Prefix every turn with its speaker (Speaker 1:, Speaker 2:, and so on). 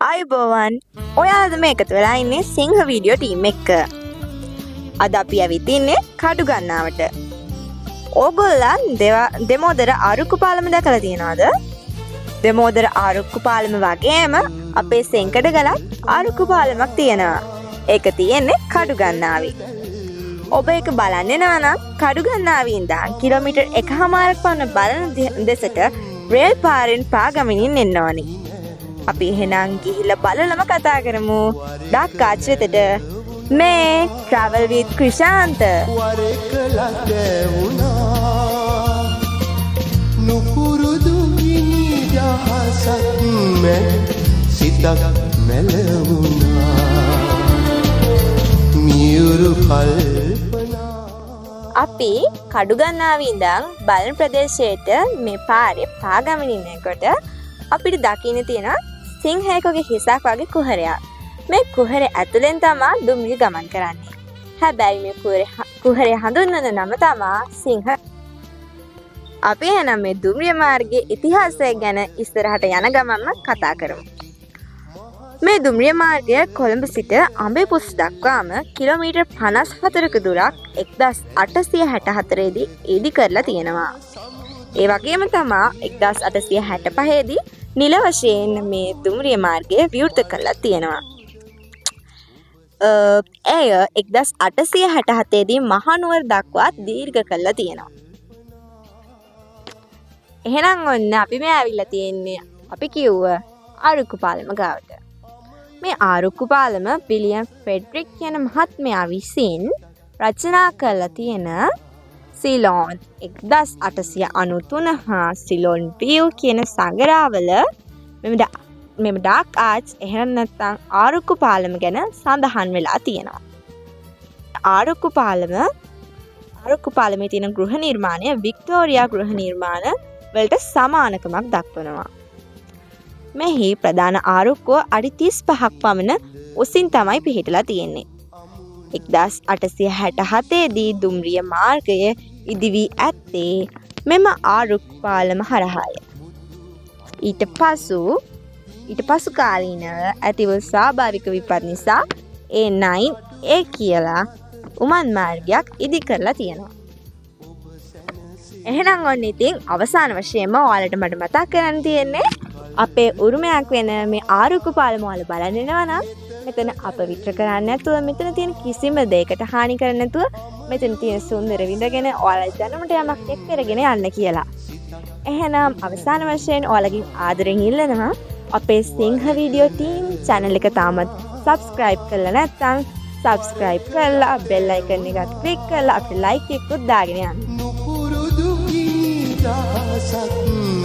Speaker 1: ආයුබෝවන් ඔයාලද මේ එකතු වෙලා ඉන්නේ සිංහ වීඩියෝ ටීම් එක. අද අපි ඇවිත් ඉන්නේ කඩුගන්නාවට. ඕගොල්ලන් දෙමෝදර ආරුක්කු පාලම දැකලා තියෙනවද? දෙමෝදර ආරුක්කු පාලම වගේම අපේ සෙන්කඩගලත් ආරුක්කු පාලමක් තියෙනවා. ඒක තියෙන්නේ කඩුගන්නාවේ. ඔබ ඒක බලන්න එනවා නම් කඩුගන්නාවේ ඉඳන් කිලෝමීටර් 1.5ක් පමණ බලන දෙසට රේල් පාරෙන් පාගමනින් එන්න ඕනේ. අපි එහෙනම් ගිහිල්ලා බලලම කතා කරමු. ඩක්කාච් වෙතට මේ travel with ක්‍රිෂාන්ත.
Speaker 2: නුපුරුදු නිදහසක් මැද සිතක් මැලවුණා මියුරු කල්පනා.
Speaker 1: අපි කඩුගන්නාවේ ඉඳන් බලන ප්‍රදේශයට මේ පාරේ පාගමනින් යනකොට අපිට දකින්න තියෙන සිංහයෙකුගේ හිසක් වගේ කුහරයක්. මේ කුහරේ ඇතුලෙන් තමයි දුම්රිය ගමන් කරන්නේ. හැබැයි මේ කුහරේ හඳුන්වන නම තමයි සිංහ. අපි එහෙනම් මේ දුම්රිය මාර්ගයේ ඉතිහාසය ගැන ඉස්සරහට යන ගමන්ම කතා කරමු. මේ දුම්රිය මාර්ගය කොළඹ සිට අඹේපුස් දක්වාම කිලෝමීටර් 54ක දුරක් 1864 දී ඉදි කරලා තියෙනවා. ඒ වගේම තමයි 1865 දී නිල වශයෙන් මේ දුම්රිය මාර්ගය විවෘත කරලා තියෙනවා. එය 1867 දී මහනුවර දක්වා දීර්ඝ කරලා තියෙනවා. එහෙනම් ඔන්න අපි මේ ඇවිල්ලා තියෙන්නේ අපි කිව්ව ආරුක්කු පාලම ගාවට. මේ ආරුක්කු පාලම විලියම් ෆ්‍රෙඩරික් කියන මහත්මයා විසින් රචනා කරලා තියෙන සිලෝන් 1893 හා සිලෝන් විව් කියන සංගරාවල මෙම ඩාක් ආර්ට්ස් එහෙම නැත්නම් ආරුක්කු පාලම ගැන සඳහන් වෙලා තියෙනවා. ආරුක්කු පාලමේ තියෙන ගෘහ නිර්මාණය වික්ටෝරියා ගෘහ නිර්මාණ වලට සමානකමක් දක්වනවා. මෙහි ප්‍රධාන ආරුක්කුව අඩි 35ක් පමණ උසින් තමයි පිහිටලා තියෙන්නේ. 1867 දී දුම්රිය මාර්ගය ඉදි වී ඇත්තේ මෙම ආරුක්කු පාලම හරහාය. ඊට පසු කාලීනව ඇතිව ස්වාභාවික විපත් නිසා A9A කියලා උමන් මාර්ගයක් ඉදි කරලා තියෙනවා. එහෙනම් ඔන්න ඉතින් අවසාන වශයෙන්ම ඔයාලට මට මතක් කරන්න තියෙන්නේ අපේ උරුමයක් වෙන මේ ආරුක්කු පාලම ඔයාලා බලන්න එනවා නම් මෙතන අපවිත්‍ර කරන්නේ නැතුව මෙතන තියෙන කිසිම දෙයකට හානි කරන්නේ නැතුව මෙතන තියෙන සුන්දර විඳගෙන ඔයාලා දැනුමට යමක් එක් කරගෙන යන්න කියලා. එහෙනම් අවසාන වශයෙන් ඔයාලගෙන් ආදරෙන් ඉල්ලනවා අපේ සිංහ වීඩියෝ ටීම් channel එක තාමත් subscribe කරලා නැත්නම් subscribe කරලා bell icon එකත් click කරලා අපිට like එකකුත් දාගෙන යන්න.
Speaker 2: නුපුරුදු නිදහසක්